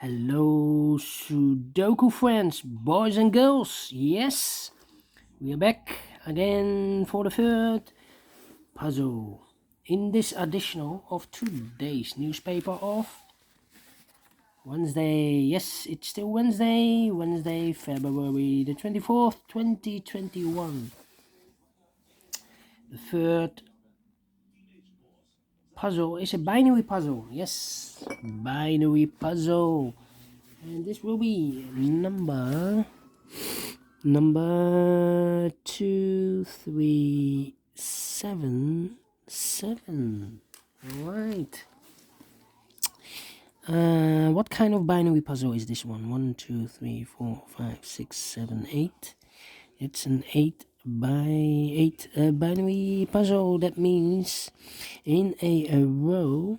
Hello, Sudoku friends, boys and girls. Yes, we are back again for the third puzzle in this additional of today's newspaper of Wednesday. Yes, it's still Wednesday, February the 24th, 2021. The third puzzle is a binary puzzle. Yes, binary puzzle. And this will be number 2377. All right. What kind of binary puzzle is this one? 1, 2, 3, 4, 5, 6, 7, 8. It's an 8 by 8 binary puzzle. That means in a row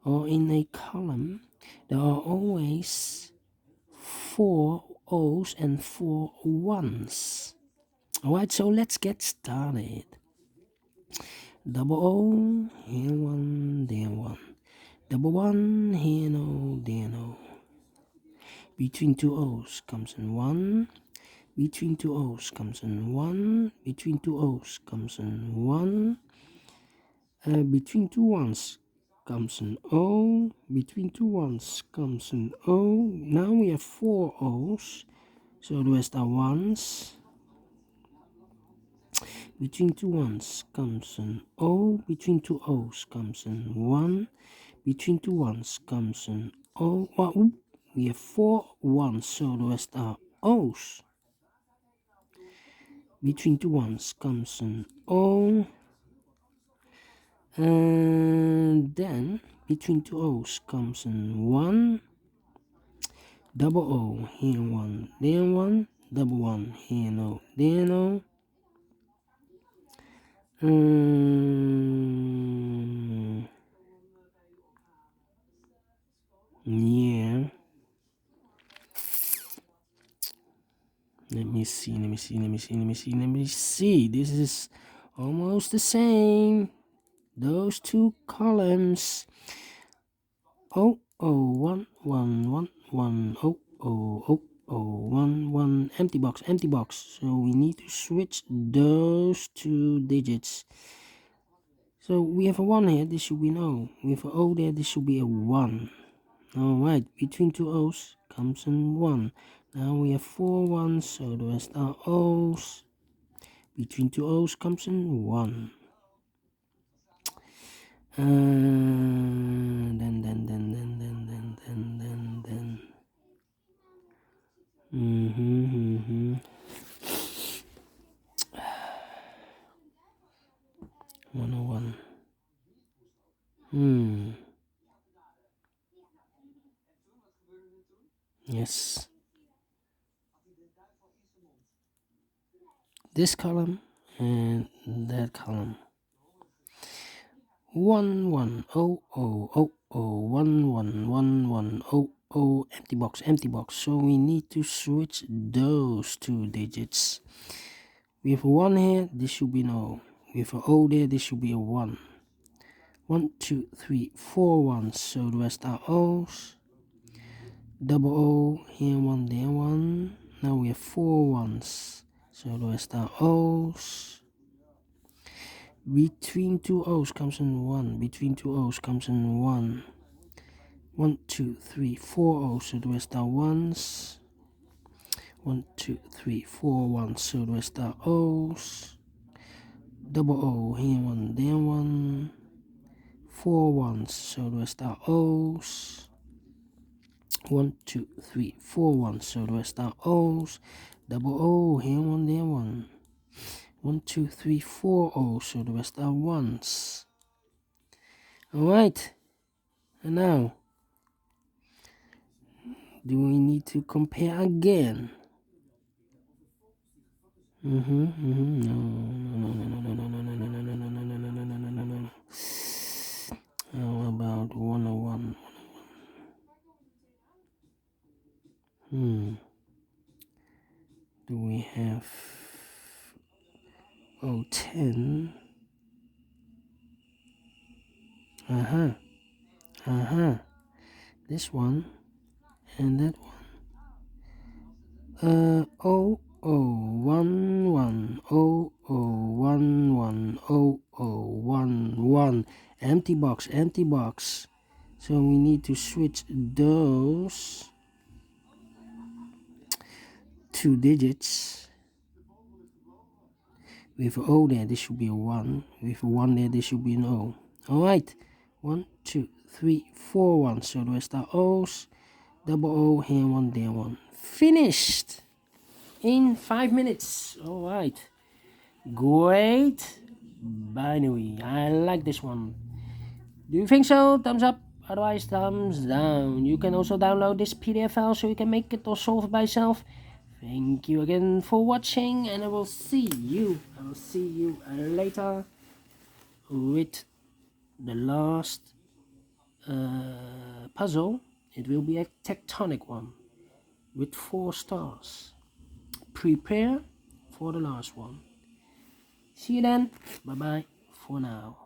or in a column there are always 4 O's and 4 1's. Alright, so let's get started. Double O, here one, there one. Double one, here no, there no. Between two O's comes in 1. Between two O's comes in 1. Between two O's comes in 1. Between two ones comes an O. Between two ones comes an O. Now we have 4 O's. So the rest are 1's. Between two ones comes an O. Between two O's comes an 1. Between two ones comes an O. Well, we have 4 1's, so the rest are O's. Between two ones comes an O. And then between two O's comes an 1. Double O, here 1, there 1. Double 1, here no, there no. Yeah. Let me see. This is almost the same. Those two columns. Oh, 1, 1, 1, 1, 1, 1, empty box. So we need to switch those two digits. So we have a 1 here, this should be an O. We have an O there, this should be a 1. Alright, between two O's comes an 1. Now we have 4 1's, so the rest are O's. Between two O's comes an 1. Then. 101. Yes. This column and that column. 1 1 0 0 0 0 1 1 1 1 0 0 empty box. So we need to switch those two digits. We have a 1 here, this should be an O. We have an O there, this should be a 1. 1 2 3 4 1's, so the rest are O's. Double O, here 1, there 1. Now we have 4 1's, so the rest are O's. Between two O's comes in 1. Between two O's comes in 1. 1 2 3 4 O's, so the rest are 1's. 1 2 3 4 1's, so the rest are O's. Double O, here 1, there 1. 4 1's, so the rest are O's. 1 2 3 4 1's, so the rest are O's. Double O, here 1, there 1. 1 2 3 4 O's, so the rest are 1's. Alright, and now do we need to compare again? No. How about 101? Do we have 010? This one and that one. 0011 0011 0011. Empty box, empty box. So we need to switch those two digits. With an O there, this should be a 1. With a 1 there, this should be an O. Alright. 1, 2, 3, 4 1. So the rest are O's. Double O, here one, there one. Finished in 5 minutes. Alright. Great binary. I like this one. Do you think so? Thumbs up. Otherwise, thumbs down. You can also download this PDF file so you can make it or solve it by yourself. Thank you again for watching, and I will see you later with the last puzzle. It will be a tectonic one with 4 stars. Prepare for the last one. See you then. Bye bye for now.